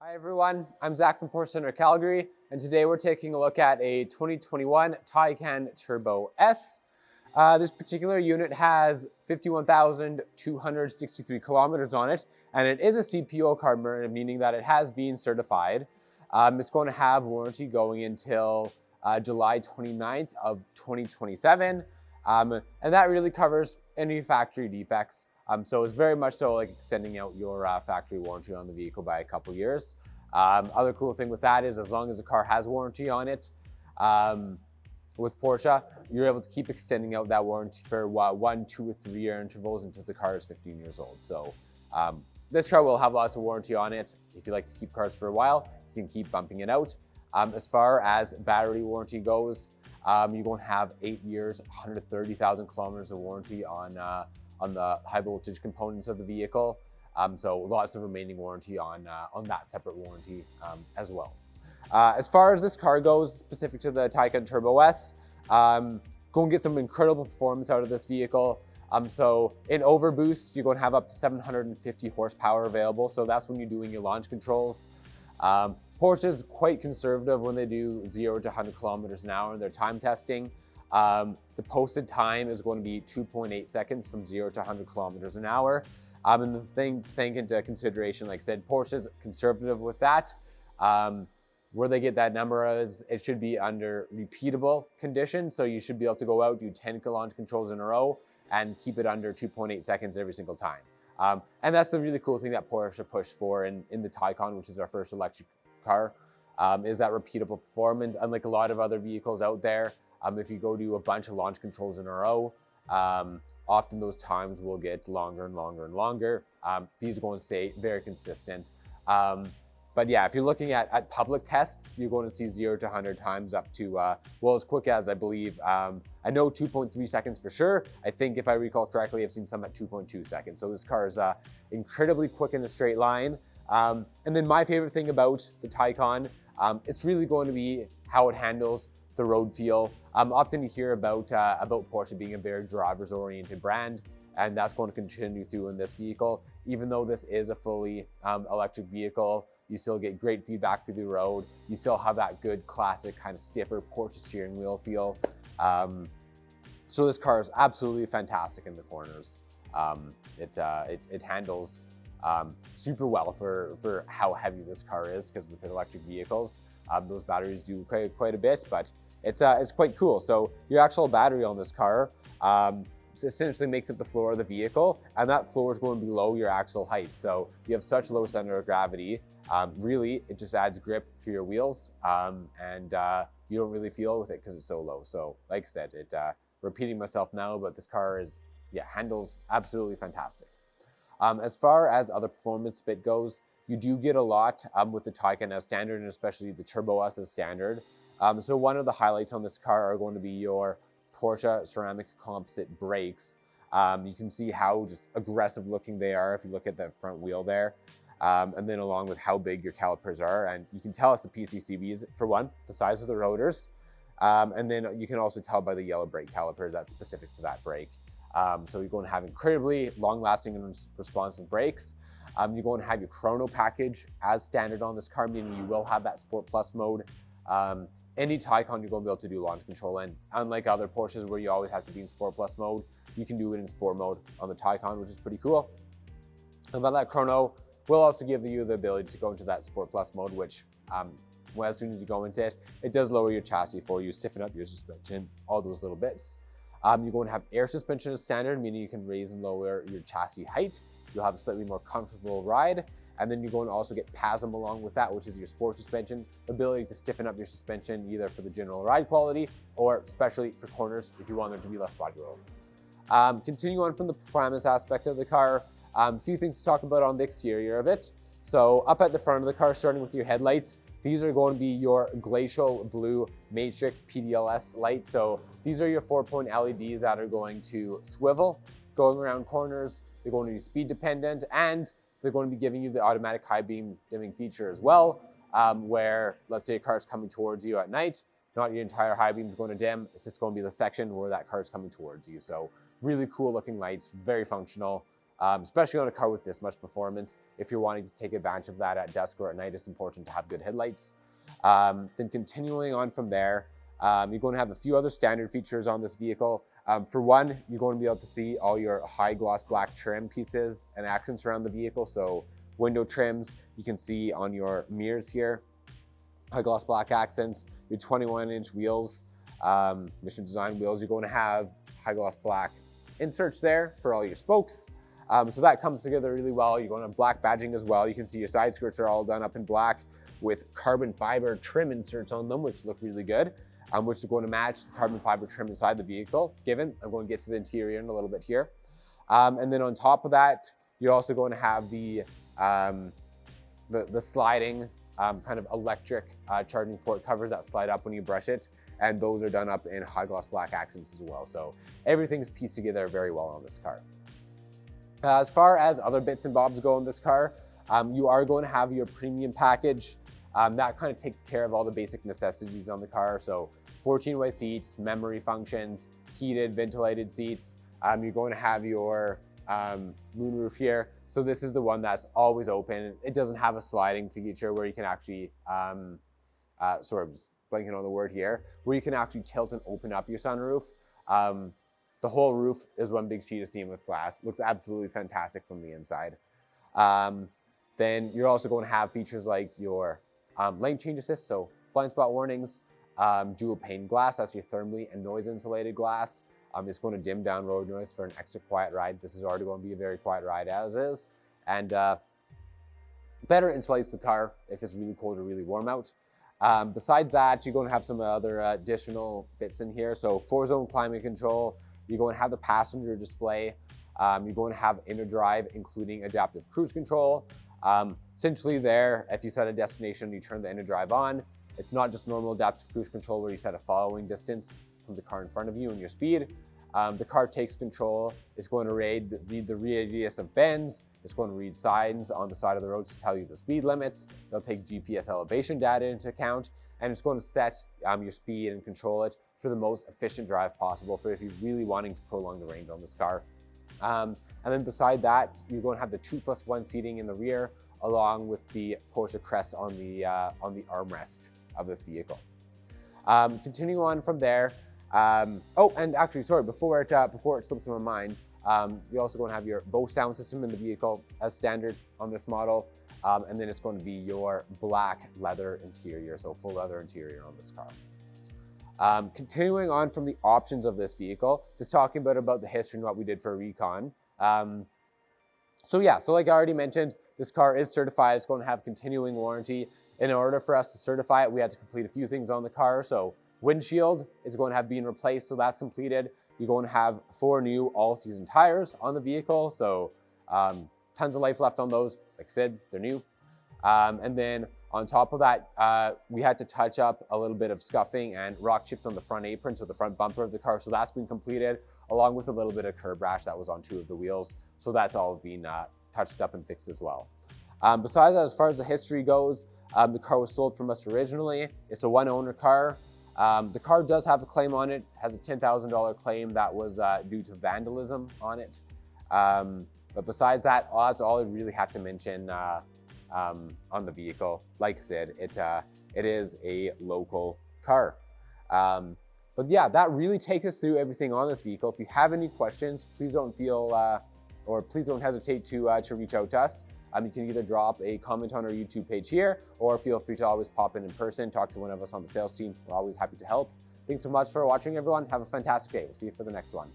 Hi everyone, I'm Zach from Porsche Center Calgary, and today we're taking a look at a 2021 Taycan Turbo S. This particular unit has 51,263 kilometers on it, and it is a CPO car, meaning that it has been certified. It's going to have warranty going until July 29th of 2027, and that really covers any factory defects. So it's very much so like extending out your factory warranty on the vehicle by a couple years. Other cool thing with that is as long as the car has warranty on it, with Porsche, you're able to keep extending out that warranty for 1, 2, or 3 year intervals until the car is 15 years old. So this car will have lots of warranty on it. If you like to keep cars for a while, you can keep bumping it out. As far as battery warranty goes, you're going to have 8 years, 130,000 kilometers of warranty on the high voltage components of the vehicle. So lots of remaining warranty on that separate warranty as well. As far as this car goes, specific to the Taycan Turbo S, go and get some incredible performance out of this vehicle. So in overboost, you're going to have up to 750 horsepower available. So that's when you're doing your launch controls. Porsche is quite conservative when they do 0 to 100 kilometers an hour in their time testing. The posted time is going to be 2.8 seconds from 0 to 100 kilometers an hour. And the thing to take into consideration, like I said, Porsche is conservative with that. Where they get that number is it should be under repeatable conditions. So you should be able to go out, do 10 launch controls in a row and keep it under 2.8 seconds every single time. And that's the really cool thing that Porsche pushed for in the Taycan, which is our first electric car, is that repeatable performance. Unlike a lot of other vehicles out there, if you go do a bunch of launch controls in a row, often those times will get longer and longer and longer. These are going to stay very consistent. But yeah, if you're looking at public tests, you're going to see 0 to 100 times up to, well, as quick as I believe, I know 2.3 seconds for sure. I think if I recall correctly, I've seen some at 2.2 seconds. So this car is incredibly quick in a straight line. And then my favorite thing about the Taycan, it's really going to be how it handles the road feel. Often you hear about Porsche being a very drivers-oriented brand, and that's going to continue through in this vehicle. Even though this is a fully electric vehicle, you still get great feedback through the road. You still have that good classic kind of stiffer Porsche steering wheel feel. So this car is absolutely fantastic in the corners. It handles super well for how heavy this car is, because with electric vehicles, those batteries do quite a bit, but it's quite cool. So your actual battery on this car essentially makes up the floor of the vehicle, and that floor is going below your axle height. So you have such low center of gravity. Really, it just adds grip to your wheels, and you don't really feel with it because it's so low. So like I said, repeating myself now, but this car handles absolutely fantastic. As far as other performance bit goes, you do get a lot with the Taycan as standard, and especially the Turbo S as standard. So one of the highlights on this car are going to be your Porsche ceramic composite brakes. You can see how just aggressive looking they are if you look at the front wheel there. And then along with how big your calipers are. And you can tell it's the PCCBs, for one, the size of the rotors. And then you can also tell by the yellow brake calipers that's specific to that brake. So you're going to have incredibly long-lasting and responsive brakes. You're going to have your chrono package as standard on this car, meaning you will have that Sport Plus mode. Any Taycan you're going to be able to do launch control in. Unlike other Porsches where you always have to be in Sport Plus mode, you can do it in Sport mode on the Taycan, which is pretty cool. And by that chrono, will also give you the ability to go into that Sport Plus mode, which as soon as you go into it, it does lower your chassis for you, stiffen up your suspension, all those little bits. You're going to have air suspension as standard, meaning you can raise and lower your chassis height. You'll have a slightly more comfortable ride. And then you're going to also get PASM along with that, which is your sport suspension, ability to stiffen up your suspension either for the general ride quality or especially for corners if you want there to be less body roll. Continuing on from the performance aspect of the car, a few things to talk about on the exterior of it. So up at the front of the car, starting with your headlights, these are going to be your glacial blue matrix PDLS lights. So these are your 4-point LEDs that are going to swivel, going around corners. They're going to be speed dependent, and they're going to be giving you the automatic high beam dimming feature as well, where let's say a car is coming towards you at night, not your entire high beam is going to dim. It's just going to be the section where that car is coming towards you. So really cool looking lights, very functional. especially on a car with this much performance. If you're wanting to take advantage of that at dusk or at night, it's important to have good headlights. Then continuing on from there, you're going to have a few other standard features on this vehicle. For one, you're going to be able to see all your high gloss black trim pieces and accents around the vehicle. So window trims, you can see on your mirrors here, high gloss black accents, your 21-inch wheels, Mission Design wheels. You're going to have high gloss black inserts there for all your spokes. So that comes together really well. You're going to have black badging as well. You can see your side skirts are all done up in black with carbon fiber trim inserts on them, which look really good, which is going to match the carbon fiber trim inside the vehicle, given. I'm going to get to the interior in a little bit here. And then on top of that, you're also going to have the sliding kind of electric charging port covers that slide up when you brush it. And those are done up in high gloss black accents as well. So everything's pieced together very well on this car. As far as other bits and bobs go in this car, you are going to have your premium package. That kind of takes care of all the basic necessities on the car. So 14-way seats, memory functions, heated, ventilated seats. You're going to have your moonroof here. So this is the one that's always open. It doesn't have a sliding feature where you can actually, sorry, I'm just blanking on the word here, where you can actually tilt and open up your sunroof. The whole roof is one big sheet of seamless glass. Looks absolutely fantastic from the inside. Then you're also going to have features like your lane change assist, so blind spot warnings, dual pane glass, that's your thermally and noise insulated glass. It's going to dim down road noise for an extra quiet ride. This is already going to be a very quiet ride as is. And better insulates the car if it's really cold or really warm out. Besides that, you're going to have some other additional bits in here. So 4-zone climate control. You're going to have the passenger display. You're going to have inner drive, including adaptive cruise control. Essentially there, if you set a destination, you turn the inner drive on. It's not just normal adaptive cruise control where you set a following distance from the car in front of you and your speed. The car takes control. It's going to read the radius of bends. It's going to read signs on the side of the road to tell you the speed limits. It'll take GPS elevation data into account, and it's going to set your speed and control it for the most efficient drive possible for if you're really wanting to prolong the range on this car. And then beside that, you're going to have the 2+1 seating in the rear, along with the Porsche crest on the armrest of this vehicle. Continuing on from there, oh, and actually, sorry, before it slips my mind, you're also going to have your Bose sound system in the vehicle as standard on this model, and then it's going to be your black leather interior, so full leather interior on this car. Continuing on from the options of this vehicle, just talking about the history and what we did for a recon. So like I already mentioned, this car is certified. It's going to have continuing warranty. In order for us to certify it, we had to complete a few things on the car. So windshield is going to have been replaced, so that's completed. You're going to have 4 new all-season tires on the vehicle, so tons of life left on those. Like I said, they're new. And then on top of that, we had to touch up a little bit of scuffing and rock chips on the front apron, so the front bumper of the car, so that's been completed, along with a little bit of curb rash that was on 2 of the wheels, so that's all been touched up and fixed as well. Besides that, as far as the history goes, the car was sold from us originally. It's a one-owner car. The car does have a claim on it, has a $10,000 claim that was due to vandalism on it. But besides that, that's all I really have to mention on the vehicle. Like I said, it is a local car. But yeah, that really takes us through everything on this vehicle. If you have any questions, please don't hesitate to reach out to us. You can either drop a comment on our YouTube page here, or feel free to always pop in person, talk to one of us on the sales team. We're always happy to help. Thanks so much for watching, everyone. Have a fantastic day. We'll see you for the next one.